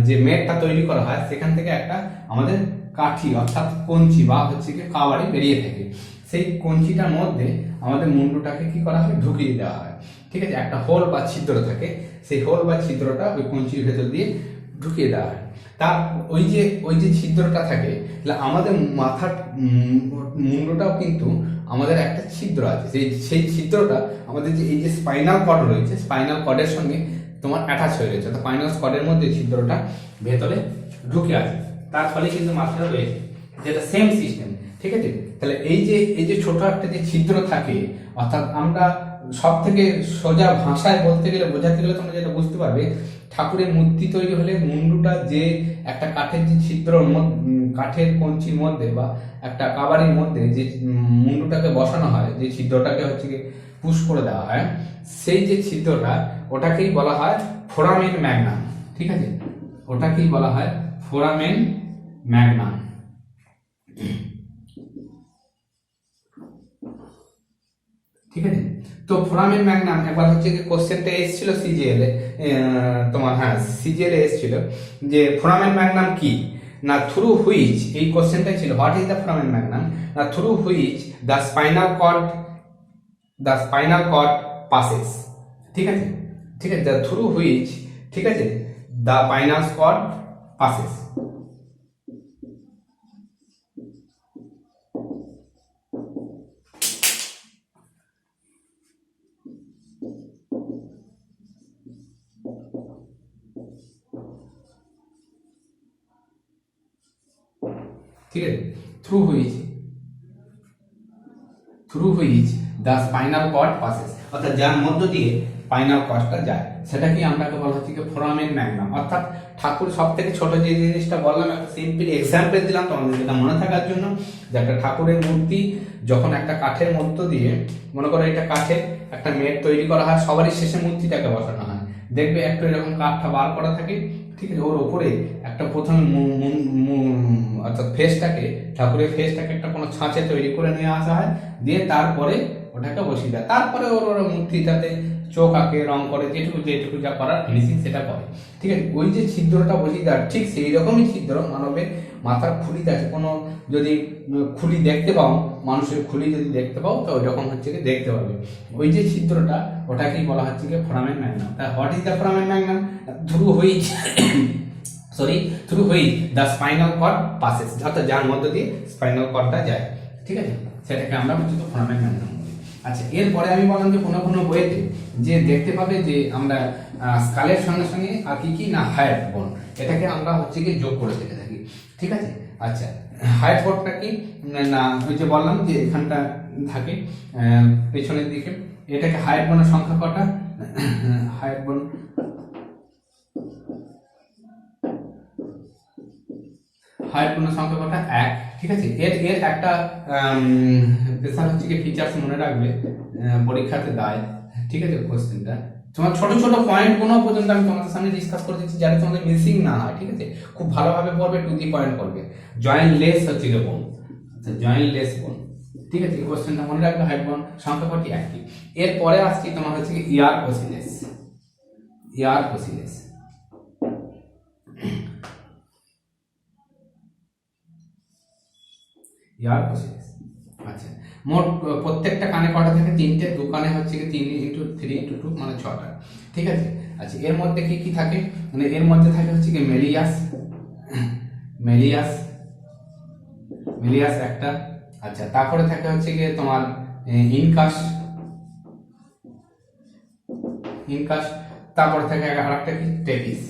যে মেটটা তৈরি করা হয়, সেখান থেকে একটা আমাদের কাঠি অর্থাৎ কঞ্চি বা হচ্ছে কি কাওয়ারি বেরিয়ে থাকে। সেই কঞ্চিটার মধ্যে আমাদের মুন্ডুটাকে কি করা হয়, ঢুকিয়ে দেওয়া হয়। ঠিক আছে, একটা হোল বা ছিদ্র থাকে, সেই হোল বা ছিদ্রটা ওই কঞ্চির ভেতর দিয়ে ঢুকিয়ে দেওয়া হয়। তার ওই যে ছিদ্রটা থাকে, তাহলে আমাদের মাথার মুন্ডটাও কিন্তু আমাদের একটা ছিদ্র আছে, সেই ছিদ্রটা আমাদের যে এই যে স্পাইনাল কর্ড রয়েছে, স্পাইনাল কর্ডের সঙ্গে তোমার অ্যাটাচ হয়ে রয়েছে, তো স্পাইনাল কর্ডের মধ্যে ছিদ্রটা ভেতরে ঢুকে আছে, তার ফলে কিন্তু মাথাটা রয়েছে, যেটা সেম সিস্টেম। ঠিক আছে, তাহলে এই যে ছোট একটা যে ছিদ্র থাকে, অর্থাৎ আমরা সব থেকে সোজা ভাষায় বলতে গেলে, বোঝাতে গেলে তোমরা যেটা বুঝতে পারবে, ঠাকুরের মূর্তি তৈরি হলে মুন্ডুটা যে একটা কাঠের যে ছিদ্র, কাঠের কঞ্চির মধ্যে বা একটা কাবারির মধ্যে যে মুন্ডুটাকে বসানো হয়, যে ছিদ্রটাকে হচ্ছে কি পুশ করে দেওয়া হয়, সেই যে ছিদ্রটা ওটাকেই বলা হয় ফোরামেন ম্যাগনাম। ঠিক আছে, ওটাকেই বলা হয় ফোরামেন ম্যাগনাম। ঠিক আছে, তো ফোরামেন ম্যাগনাম একবার হচ্ছে কি কোশ্চেনটা এসেছিল সিজিএল এ, তোমার হ্যাঁ সিজিএল এ এসেছিল যে ফোরামেন ম্যাগনাম কি না, থ্রু হুইচ, এই কোশ্চেনটাই ছিল, what is the foramen magnum, না through which the spinal cord passes. ঠিক আছে, ঠিক আছে, দ্য থ্রু হুইচ, ঠিক আছে, দ্য স্পাইনাল কর্ড পাসেস। ঠিক আছে, through which the spinal cord passes, অর্থাৎ যার মধ্য দিয়ে স্পাইনাল কর্ডটা যায়, সেটাকে আমরাকে বলা হচ্ছে কি ফোরামেন ম্যাগনাম। অর্থাৎ ঠাকুর সব থেকে ছোট যে জিনিসটা বললাম, একটা সিম্পল এক্সাম্পল দিলাম তোমাদের যেটা মনে থাকার জন্য, যে একটা ঠাকুরের মূর্তি যখন একটা কাঠের মধ্য দিয়ে, মনে করো এটা কাঠের একটা মেট তৈরি করা হয়, সবারই শেষে মূর্তিটাকে বসানো হয়, দেখবে একটু এরকম কাঠটা বার করা থাকে। ঠিক আছে, ওর ওপরে একটা প্রথমে অর্থাৎ ফেসটাকে, ঠাকুরের ফেসটাকে একটা কোনো ছাঁচে তৈরি করে নিয়ে আসা হয়, দিয়ে তারপরে ওটাকে বসিয়ে দেয়, তারপরে ওর মূর্তিটাতে চোখ আঁকে, রং করে, যেটুকু যা করার ফিনিশিং সেটা করে। ঠিক আছে, ওই যে ছিদ্রটা বসিয়ে দেয়, ঠিক সেই রকমই ছিদ্র মানবের মাথার খুলিতে আছে। কোনো যদি খুলি দেখতে পাও, মানুষের খুলি যদি দেখতে পাও, তো ওই রকম হচ্ছে কি দেখতে পাবে, ওই যে ছিদ্রটা, ওটাকেই বলা হচ্ছে কি ফোরামেন ম্যাগনাম। তা what is the foramen magnum, through which the spinal cord passes, অর্থাৎ যার মধ্য দিয়ে স্পাইনাল কর্ডটা যায়। ঠিক আছে, সেটাকে আমরা হচ্ছে তো ফোরামেন ম্যাগনাম বলি। আচ্ছা, এরপরে আমি বললাম যে কোনো কোনো বইতে যে দেখতে পাবে যে আমরা স্কালের সঙ্গে সঙ্গে আর কি না হায়ার বোন, এটাকে আমরা হচ্ছে কি যোগ করে থেকে থাকি। ঠিক আছে, আচ্ছা হায়ার বোনটা কি না, ওই যে বললাম যে এখানটা থাকে পেছনের দিকে, এটাকে হায়ার বোনের সংখ্যা কটা, হায়ার বোন সংখ্যা কটা, এক। ঠিক আছে, এর এর একটা স্পেশাল হচ্ছে কি ফিচার্স মনে রাখবে, পরীক্ষাতে দেয়। ঠিক আছে, কোশ্চেনটা তোমার ছোট ছোট পয়েন্ট কোনো পর্যন্ত আমি তোমাদের সামনে ডিসকাস করে দিচ্ছি, যাতে তোমাদের মিসিং না হয়। ঠিক আছে, খুব ভালোভাবে পড়বে, টু দি পয়েন্ট করবে। জয়েন্ট লেস হচ্ছে কি বোন, আচ্ছা জয়েন্ট লেস বোন। ঠিক আছে, কোশ্চেনটা মনে রাখবে, হাইট বোন সংখ্যা কটি, একটি। এরপরে আসছি তোমার হচ্ছে কি ইয়ার ওসিলেস। আচ্ছা, মোট প্রত্যেকটা কানে কটা থাকে, তিনটে, দু কানে হচ্ছে কি 3 × 2 মানে 6টা। ঠিক আছে, আচ্ছা এর মধ্যে কি কি থাকে, মানে এর মধ্যে থাকে হচ্ছে কি মেলিয়াস একটা। আচ্ছা, তারপরে থাকে হচ্ছে কি তোমার ইনকাস, তারপরে থাকে আরেকটা কি টেপিস।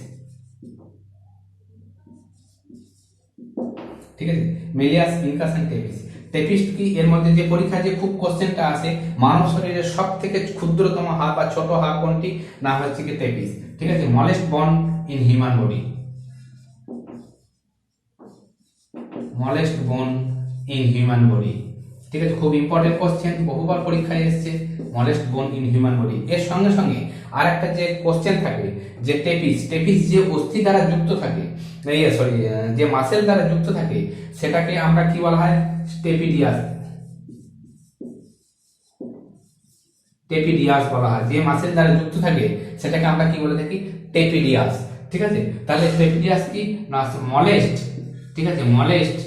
ঠিক আছে, মেলিয়াস, ইনকাস এন্ড টেপিস। টেপিস কি, এর মধ্যে যে পরীক্ষায় যে খুব কোশ্চেনটা আসে, মানব শরীরের সব থেকে ক্ষুদ্রতম হাড় বা ছোট হাড় কোনটি, না হচ্ছে কি টেপিস। ঠিক আছে, smallest bone in human body, ঠিক আছে, খুব ইম্পর্টেন্ট কোশ্চেন, বহুবার পরীক্ষায় এসেছে, smallest bone in human body. এর সঙ্গে সঙ্গে আর একটা যে কোশ্চেন থাকে, যে টেপিস যে অস্থি দ্বারা যুক্ত থাকে, সরি যে মাসেল দ্বারা যুক্ত থাকে, সেটাকে আমরা কি বলা হয়, টেপিডিয়াস বলা হয়। যে মাসেল দ্বারা যুক্ত থাকে সেটাকে আমরা কি বলে থাকি, টেপিডিয়াস। ঠিক আছে, তাহলে টেপিডিয়াস কি না স্মলেস্ট, ঠিক আছে, স্মলেস্ট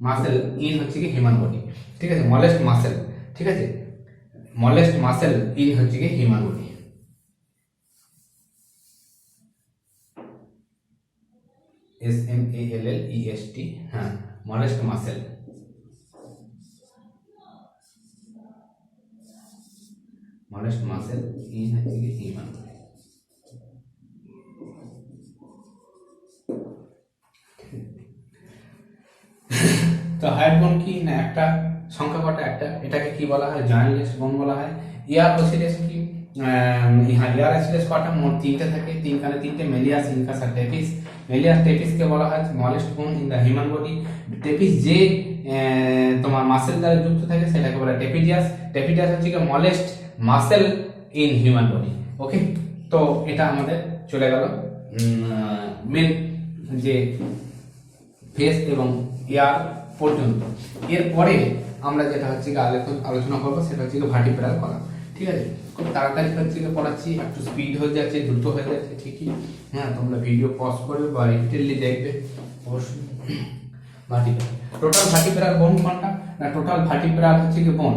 মাসেল ইন হচ্ছে কি হিউম্যান বডি, ঠিক আছে, স্মলেস্ট মাসেল, ঠিক আছে, স্মলেস্ট মাসেল ইন হচ্ছে কি হিউম্যান বডি। SMALLEST, হ্যাঁ, smallest muscle, smallest muscle in হচ্ছে কি হিউম্যান বডি। তো হার্ট বোন কি না একটা সংখ্যা কটা, একটা, এটাকে কি বলা হয়, জয়েন্টলেস বোন বলা হয়। ইয়ার অসিলেস কি, ইয়ার অসিলেস কটা, মোট তিনটে থাকে, তিনখানে তিনটে, মেলিয়াস, ইনকাস আর টেপিস। মেলিয়াস টেপিসকে বলা হয় smallest bone in the human body. Stapes যে তোমার মাসেল দ্বারা যুক্ত থাকে সেটাকে বলা টেপিডিয়াস। টেপিডিয়াস হচ্ছে কি smallest muscle in human body. Okay, তো এটা আমাদের চলে গেল মেন যে ফেস এবং ইয়ার পর্যন্ত। এরপরে আমরা যেটা হচ্ছে আলোচনা করবো সেটা হচ্ছে ভার্টিব্রাল কলাম। ঠিক আছে, খুব তাড়াতাড়ি হচ্ছে পড়াচ্ছি, একটু স্পিড হয়ে যাচ্ছে, দ্রুত হয়ে যাচ্ছে ঠিকই, হ্যাঁ, তোমরা ভিডিও পজ করবে বা রিপিটেডলি দেখবে অবশ্যই। ভার্টিব্রাল, টোটাল ভার্টিব্রাল বোন কোনটা না, টোটাল ভার্টিব্রাল হচ্ছে কি বোন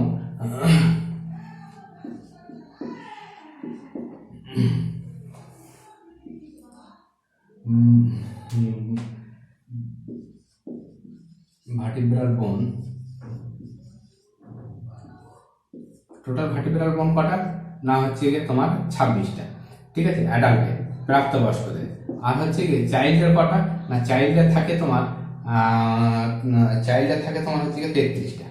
ভার্টিব্রাল বোন, টোটাল ভার্টিব্রাল বোন কটা না হচ্ছে গিয়ে তোমার 26টা, ঠিক আছে, অ্যাডাল্টে প্রাপ্তবয়স্কদের। আর হচ্ছে গিয়ে চাইল্ডের কটা না, চাইল্ডের থাকে তোমার হচ্ছে গিয়ে 33টা,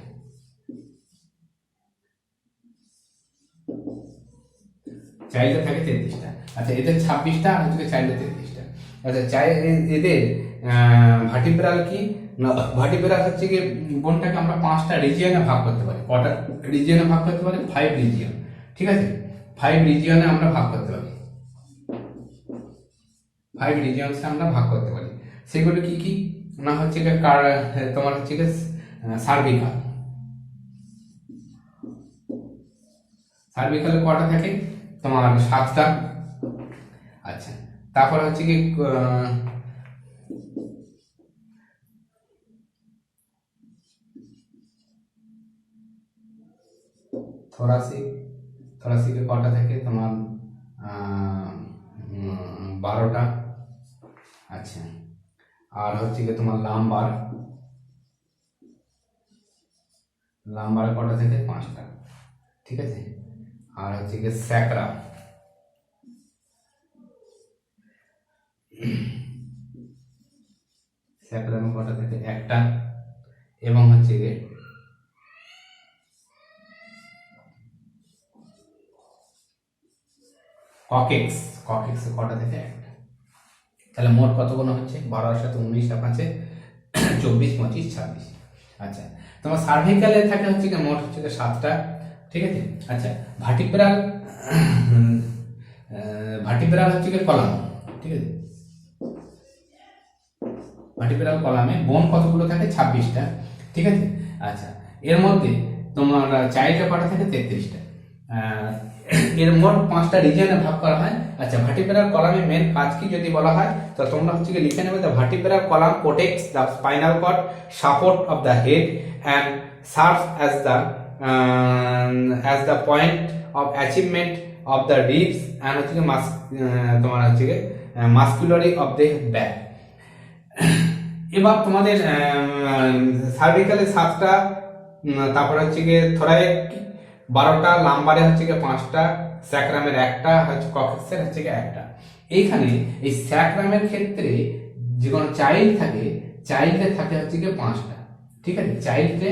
চাইল্ডের থাকে 33টা। আচ্ছা, এদের 26টা আর হচ্ছে চাইল্ডের 33টা। আচ্ছা, এদের ভার্টিব্রাল কি না, ভার্টিব্রাল হচ্ছে কি বোনটাকে আমরা 5টা রিজিয়নে ভাগ করতে পারি। কটা রিজিয়নে ভাগ করতে পারি? 5 রিজিয়ন, ঠিক আছে, 5 রিজিয়নে আমরা ভাগ করতে পারি, 5 রিজিয়নসে আমরা ভাগ করতে পারি। সেগুলো কি কি না হচ্ছে কি তোমার হচ্ছে কি সার্ভিকাল, সার্ভিকালে কটা থাকে তোমার 7টা। আচ্ছা, তারপর হচ্ছে কি থোরাসিক, থোরাসিকে কটা থাকে তোমার 12টা। আচ্ছা, আর হচ্ছে কি তোমার লাম্বার, লাম্বারে কটা থেকে 5টা, ঠিক আছে। আর হচ্ছে কি স্যাকরা, স্যাকরামে কটা থেকে 1টা। এবং হচ্ছে কি ককেক্স, ককেক্সে কটা থেকে 1টা। তাহলে মোট কতগুলো হচ্ছে? 12 এর সাথে 19 আর 5 24, 25, 26। আচ্ছা, তোমার সার্ভিকালে থাকে হচ্ছে কি মোট হচ্ছে 7টা, ঠিক আছে। আচ্ছা, ভার্টিব্রাল, ভার্টিব্রাল হচ্ছে কি কলাম, ঠিক আছে, ভার্টিব্রাল কলামে বোন কতগুলো থাকে? 26টা, ঠিক আছে। আচ্ছা, এর মধ্যে তোমার চাইল্ডের কটা থাকে? 33টা। এর মোট 5টা রিজিয়নে ভাগ করা হয়। আচ্ছা, ভার্টিব্রাল কলামে মেন কাজ কি যদি বলা হয় তো তোমরা হচ্ছে কি লিখে নেবে, the vertebral column protects the spinal cord, support of the head and serves as the point of achievement of the ribs and হচ্ছে কি তোমার হচ্ছে কি মাস্কুলারি অফ দ্য ব্যাক। এবার তোমাদের সার্ভিকালে 7টা, তারপরে হচ্ছে গিয়ে থোরাইক 12টা, লাম্বারে হচ্ছে গিয়ে 5টা, স্যাক্রামের 1টা, হচ্ছে ককেক্সের হচ্ছে গিয়ে 1টা। এইখানে এই স্যাক্রামের ক্ষেত্রে যে কোনো চাইল্ড থাকে, চাইল্ডে থাকে হচ্ছে গিয়ে 5টা, ঠিক আছে, চাইল্ডে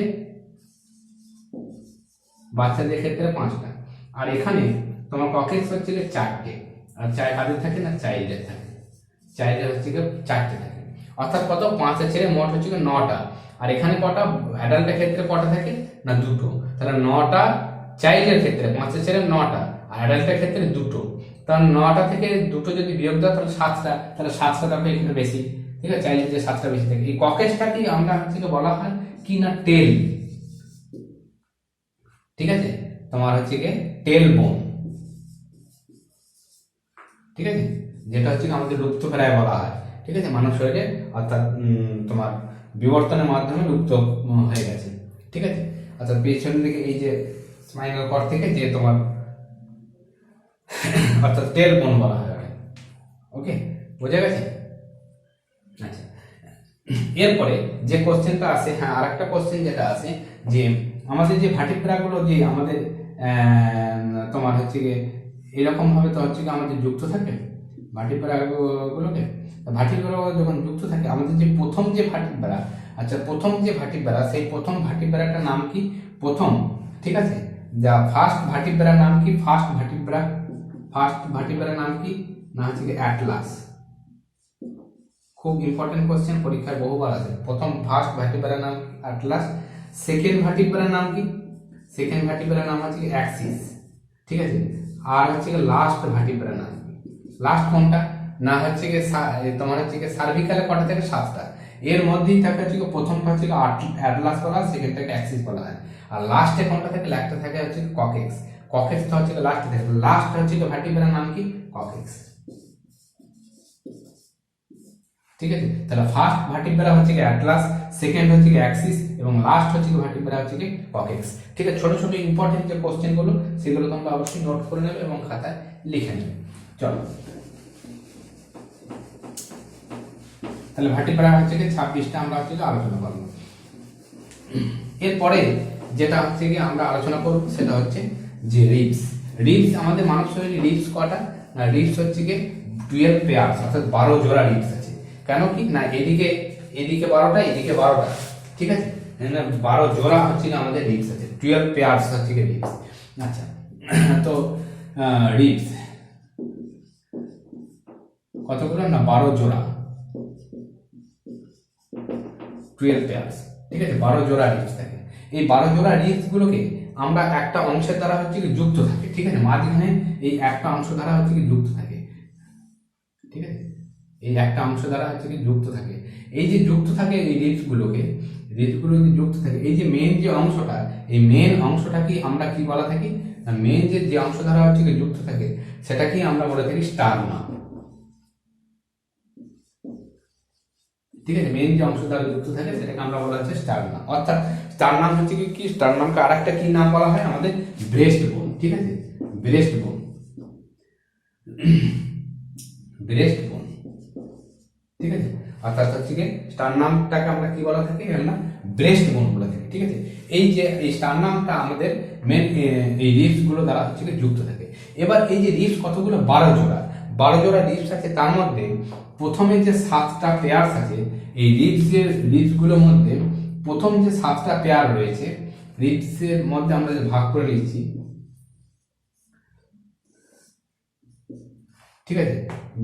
বাচ্চাদের ক্ষেত্রে 5টা। আর এখানে তোমার ককেক্স হচ্ছে গিয়ে 4টে। আর কাদের থাকে না? চাইল্ডের থাকে, চাইল্ডের হচ্ছে গিয়ে 4টে থাকে। অর্থাৎ কত? 5 ছেড়ে মোট হচ্ছে 9টা। আর এখানে কটা অ্যাডাল্টের ক্ষেত্রে কটা থাকে না? 2টো। তাহলে 9টা চাইল্ডের ক্ষেত্রে, 5 ছেড়ে 9টা, আর অ্যাডাল্টের ক্ষেত্রে 2টো। তাহলে 9টা থেকে 2টো যদি বিয়োগ দাও তাহলে 7টা, তাহলে 7টা দেখো এখানে বেশি, ঠিক আছে, চাইল্ডের যে 7টা বেশি থাকে। এই ককেসটাকে আমরা হচ্ছে বলা হয় কি না টেল, ঠিক আছে, তোমার হচ্ছে গিয়ে টেল বোন, ঠিক আছে, যেটা হচ্ছে আমাদের লুপ্তপ্রায় বলা হয়, ঠিক আছে, মানব শরীরে। অর্থাৎ তোমার বিবর্তনের মাধ্যমে লুপ্ত হয়ে গেছে, ঠিক আছে। অর্থাৎ পেছনের দিকে এই যে স্পাইনাল কর্ড থেকে যে তোমার অর্থাৎ টেল বোন বলা হয়, ওকে, বোঝা গেছে। আচ্ছা, এরপরে যে কোশ্চেনটা আসে, হ্যাঁ আর একটা কোশ্চেন যেটা আসে যে আমাদের যে ভাটিপ্রাগুলো যে আমাদের তোমার হচ্ছে গিয়ে এরকম ভাবে তো হচ্ছে গিয়ে আমাদের যুক্ত থাকে ভাটিপ্রাগুলোকে। ভাটিপ্রা যখন যুক্ত থাকে আমাদের যে প্রথম যে ভাটিপ্রা, আচ্ছা প্রথম যে ভাটিপ্রা, সেই প্রথম ভাটিপ্রাটার নাম কি প্রথম, ঠিক আছে। যা ফার্স্ট ভাটিপ্রার নাম কি, ফার্স্ট ভাটিপ্রার নাম কি না হচ্ছে কি অ্যাটলাস। খুব ইম্পর্টেন্ট কোশ্চেন, পরীক্ষায় বহুবার আসে। প্রথম ফার্স্ট ভার্টিব্রার নাম অ্যাটলাস, সেকেন্ড ভার্টিব্রার নাম কি, সেকেন্ড ভার্টিব্রার নাম হচ্ছে অ্যাক্সিস, ঠিক আছে। আর হচ্ছে লাস্ট ভার্টিব্রার নাম, লাস্ট কোনটা না হচ্ছে তোমার হচ্ছে সার্ভিক্যালে কটা থেকে 7টা, এর মধ্যেই থাকে হচ্ছে প্রথমটা হচ্ছে অ্যাটলাস বলা হয়, সেকেন্ডটাকে অ্যাক্সিস বলা হয়, আর লাস্টে কোনটা থাকে, একটা থাকে হচ্ছে ককেক্স। ককেক্সটা হচ্ছে লাস্টে থাকে, লাস্ট হচ্ছে ভার্টিব্রার নাম কি ককেক্স, ঠিক আছে। তাহলে ফার্স্ট ভার্টিব্রা হচ্ছে কি অ্যাটলাস, সেকেন্ড হচ্ছে কি অ্যাক্সিস এবং লাস্ট হচ্ছে কি ভার্টিব্রা হচ্ছে কি ককেক্স, ঠিক আছে। ছোট ছোট ইম্পর্টেন্ট যে কোশ্চেন গুলো সেগুলো তোমরা অবশ্যই নোট করে নেবে এবং খাতায় লিখে নেবে। চলো তাহলে ভার্টিব্রা হচ্ছে কি 26টা আমরা হচ্ছে কি আলোচনা করব। এরপরে যেটা হচ্ছে কি আমরা আলোচনা করব সেটা হচ্ছে যে রিবস। রিবস আমাদের মানব শরীরে রিবস কটা না, রিবস হচ্ছে কি 12 পেয়ারস, অর্থাৎ 12 জোড়া রিবস আছে। কেন কি না, এদিকে 12টা, এদিকে 12টা, ঠিক আছে। 12 জোড়া হচ্ছে আমাদের রিবস আছে, 12 পেয়ারস হচ্ছে রিবস। আচ্ছা, তো রিবস কতগুলো না 12 জোড়া, 12 পেয়ারস, ঠিক আছে। 12 জোড়া রিবস থাকে। এই 12 জোড়া রিবস গুলোকে আমরা একটা অংশের দ্বারা হচ্ছে কি যুক্ত থাকে, ঠিক আছে। মাঝখানে এই একটা অংশ দ্বারা হচ্ছে কি যুক্ত থাকে, ঠিক আছে। এই একটা অংশ দ্বারা হচ্ছে কি যুক্ত থাকে। এই যে যুক্ত থাকে এই রিবসগুলো যে যুক্ত থাকে, এই যে মেন যে অংশটা, এই মেন অংশটা কি আমরা কি বলা থাকি না, মেন যে অংশ দ্বারা হচ্ছে কি যুক্ত থাকে সেটাকে আমরা বলে থাকি স্টারনাম, ঠিক আছে। মেন যে অংশ দ্বারা যুক্ত থাকে সেটাকে আমরা বলা হচ্ছে স্টারনাম। অর্থাৎ স্টারনাম হচ্ছে কি স্টারনামকে আরেকটা কি নাম বলা হয় আমাদের ব্রেস্ট বোন, ঠিক আছে। ব্রেস্ট বোন, ব্রেস্ট বোন, ঠিক আছে। অর্থাৎ হচ্ছে কি স্টারনামটাকে আমরা কি বলা থাকি না ব্রেস্ট বোন বলে থাকি, ঠিক আছে। এই যে এই স্টারনামটা আমাদের মেন এই রিবস গুলো দ্বারা হচ্ছে কি যুক্ত থাকে। এবার এই যে রিবস কতগুলো 12 জোড়া, 12 জোড়া রিবস আছে। তার মধ্যে প্রথমে যে 7টা পেয়ারস আছে, এই রিবস গুলোর মধ্যে প্রথম যে 7টা পেয়ার রয়েছে রিবসের মধ্যে আমরা যে ভাগ করে নিচ্ছি, ঠিক আছে,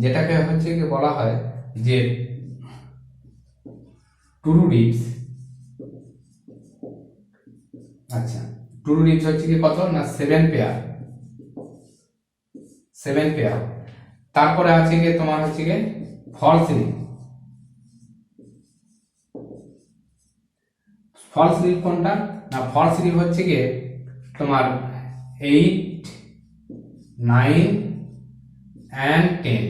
যেটাকে হচ্ছে কি বলা হয় যে টুরু রিবস। আচ্ছা, টুরু রিবস হচ্ছে কি কত না 7 পেয়ার, 7 পেয়ার। তারপরে আছে কি তোমার হচ্ছে কি ফলস রিব। ফলস রিব কোনটা না, ফলস রিব হচ্ছে কি তোমার 8, 9 and 10,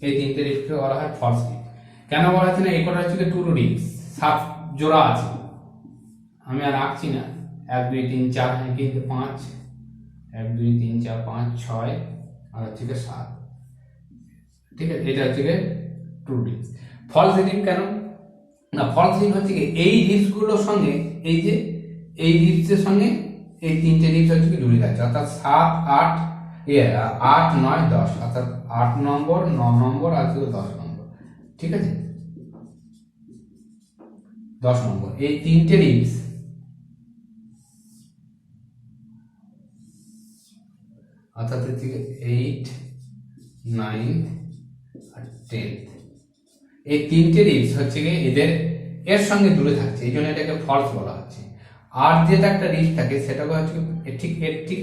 এই তিনটে রিবকে বলা হয় ফলস রিব। কেন বলা হচ্ছে না, এই কটা হচ্ছে টুরু রিবস, 7 জোড়া আছে। আমি আর আঁকছি না, 1 2 3 4 কিন্তু 5, 1 2 3 4 5 6 আর হচ্ছে 7, ঠিক আছে। এটা হচ্ছে ট্রু রিবস। ফলস রিব কেন না, ফলস রিব হচ্ছে কি এই রিবস গুলোর সঙ্গে এই যে এই রিবসের সঙ্গে এই তিনটে রিবস হচ্ছে কি জুড়ে যাচ্ছে, অর্থাৎ 7 8 8 9 10, অর্থাৎ 8 নম্বর 9 নম্বর আর 10 নম্বর, ঠিক আছে। 10 নম্বর এই তিনটে রিবস, অর্থাৎ হচ্ছে 8 9 আর 10, এই তিনটে রিবস হচ্ছে কি এর সঙ্গে জুড়ে থাকছে, এই জন্য এটাকে ফলস বলা হচ্ছে। আর যেটা একটা রিবস থাকে সেটাকে হচ্ছে ঠিক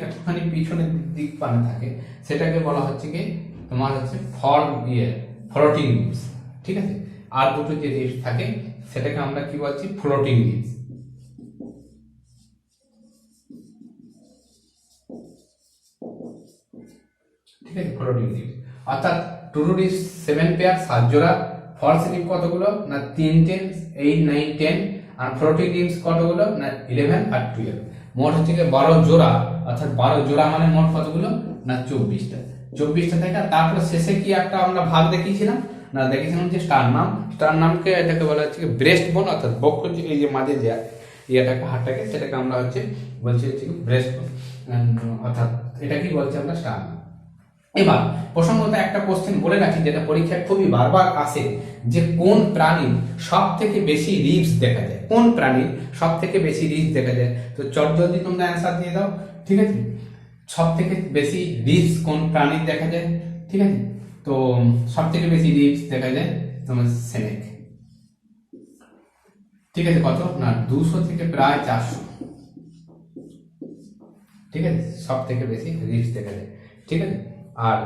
একটুখানি পিছনের দিক পানে থাকে, সেটাকে বলা হচ্ছে কি তোমার হচ্ছে ফ্লোটিং রিবস, ঠিক আছে। আর দুটো যে রিবস থাকে সেটাকে আমরা কি বলছি ফ্লোটিং রিবস, ঠিক আছে, ফ্লোটিং রিবস। অর্থাৎ টু রুট ইজ 7 পেয়ার, 7 জোড়া। ফলস রিং কতগুলো না 3, 8, 9, 10। আর ফ্লোটিং রিংস কতগুলো না 11 আর 12। মোট হচ্ছে 12 জোড়া, অর্থাৎ 12 জোড়া মানে মোট কতগুলো না 24টা। 24টা থেকে তারপরে শেষে কি একটা আমরা ভাগ দেখিয়েছিলাম না, দেখেছিলাম যে স্টার নামকে এটাকে বলা হচ্ছে ব্রেস্ট বোন, অর্থাৎ বক্ষ যে এই যে মাঝে যে ইয়েটাকে হাড়টাকে সেটাকে আমরা বলছি হচ্ছে ব্রেস্ট বোন, অর্থাৎ এটা কি বলছি আমরা স্টার নাম। এবার প্রসঙ্গত একটা কোশ্চেন বলে রাখি যেটা পরীক্ষায় খুবই বারবার আসে, যে কোন প্রাণীর সব থেকে বেশি রিবস দেখা যায়, কোন প্রাণীর সব থেকে বেশি রিবস দেখা যায়। তো চটজলদি তোমরা অ্যান্সার দিয়ে দাও, ঠিক আছে। সব থেকে বেশি রিবস কোন প্রাণীর দেখা যায়, ঠিক আছে। তো সব থেকে বেশি রিবস দেখা যায় তোমার স্নেক, ঠিক আছে। কত না 200 থেকে প্রায় 400, ঠিক আছে। সব থেকে বেশি রিবস দেখা যায়, ঠিক আছে। আর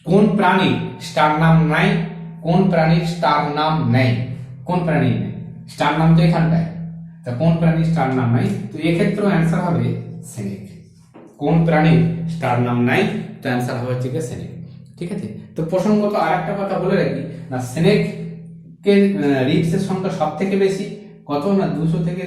কোন প্রাণীর স্টার নাম নাই, কোন প্রাণীর স্টার নাম নেই, কোন প্রাণীর নেই স্টার নাম তো এখানটায়, তা কোন প্রাণীর স্টার নাম নাই, তো এক্ষেত্রেও অ্যান্সার হবে স্নেক। কোন প্রাণীর স্টার নাম নাই, তো অ্যান্সার হবে হচ্ছে স্নেক, ঠিক আছে। তো প্রসঙ্গত আর একটা কথা বলে রাখি না, স্নেক এর রিবসের সংখ্যা সব থেকে বেশি, কত না 200 থেকে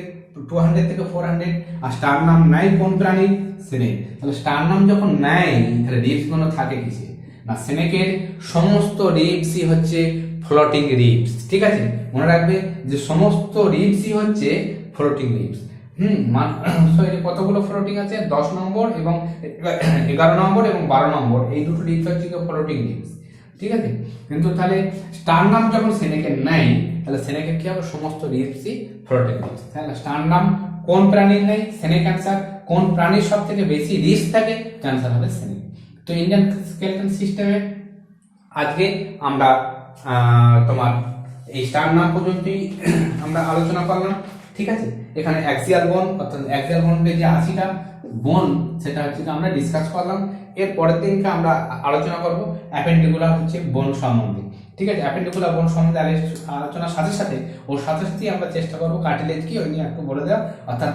200 থেকে 400। আর স্টার নাম নাই কোন প্রাণী, স্নেক। তাহলে স্টার নাম যখন নাই তাহলে রিবস গুলো থাকে কিসে না, স্নেকের সমস্ত রিবসই হচ্ছে ফ্লোটিং রিবস, ঠিক আছে। মনে রাখবে যে সমস্ত রিবসই হচ্ছে ফ্লোটিং রিবস। কতগুলো ফ্লোটিং আছে, 10 নম্বর এবং 11 নম্বর এবং 12 নম্বর, এই দুটো রিবস হচ্ছে ফ্লোটিং রিবস, ঠিক আছে। কিন্তু তাহলে স্টার নাম যখন সেনেকের নাই, তাহলে সেনেকের কি হবে, সমস্ত রিবসই ফ্লোটিং রিবস। তাহলে স্টার নাম কোন প্রাণীর নেই, সেনেক অ্যান্সার। কোন প্রাণীর সব থেকে বেশি রিবস থাকে, অ্যান্সার হবে সেনেক। তো ইন্ডিয়ান স্কেলেটন সিস্টেমে আজকে আমরা তোমার এই স্টার নাম পর্যন্তই আমরা আলোচনা করলাম, ঠিক আছে। এখানে অ্যাক্সিয়াল বোন, অর্থাৎ অ্যাক্সিয়াল বোনের যে 80টা বোন সেটা হচ্ছে আমরা ডিসকাস করলাম। এর পরের দিনকে আমরা আলোচনা করব অ্যাপেন্ডিকুলার হচ্ছে বোন সম্বন্ধে, ঠিক আছে। অ্যাপেন্ডিকুলার বোন সম্বন্ধে আলোচনার সাথে সাথে আমরা চেষ্টা করবো কার্টিলেজ কি ওই নিয়ে একটু বলে দেওয়া, অর্থাৎ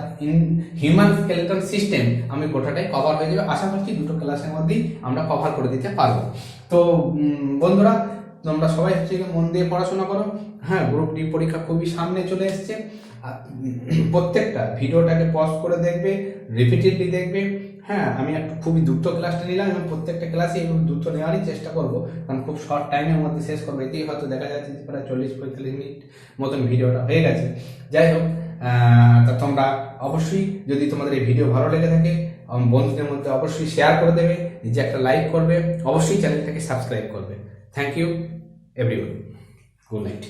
হিউম্যান স্কেলেটন সিস্টেম আমি গোটাটাই কভার হয়ে যাবে। আশা করছি দুটো ক্লাসের মধ্যেই আমরা কভার করে দিতে পারবো। তো বন্ধুরা তোমরা সবাই হচ্ছে মন দিয়ে পড়াশোনা করো। হ্যাঁ, গ্রুপ ডি পরীক্ষা খুবই সামনে চলে এসছে। প্রত্যেকটা ভিডিওটাকে পজ করে দেখবে, রিপিটেডলি দেখবে। হ্যাঁ, আমি একটু খুবই দ্রুত ক্লাসটা নিলাম এবং প্রত্যেকটা ক্লাসে এইভাবে দ্রুত নেওয়ারই চেষ্টা করবো, কারণ খুব শর্ট টাইমের মধ্যে শেষ করবো। এতেই হয়তো দেখা যাচ্ছে যে প্রায় 40-45 মিনিট মতন ভিডিওটা হয়ে গেছে। যাই হোক, তা তোমরা অবশ্যই যদি তোমাদের এই ভিডিও ভালো লেগে থাকে বন্ধুদের মধ্যে অবশ্যই শেয়ার করে দেবে, নিজে একটা লাইক করবে, অবশ্যই চ্যানেলটাকে সাবস্ক্রাইব করবে। Thank you everyone, good night.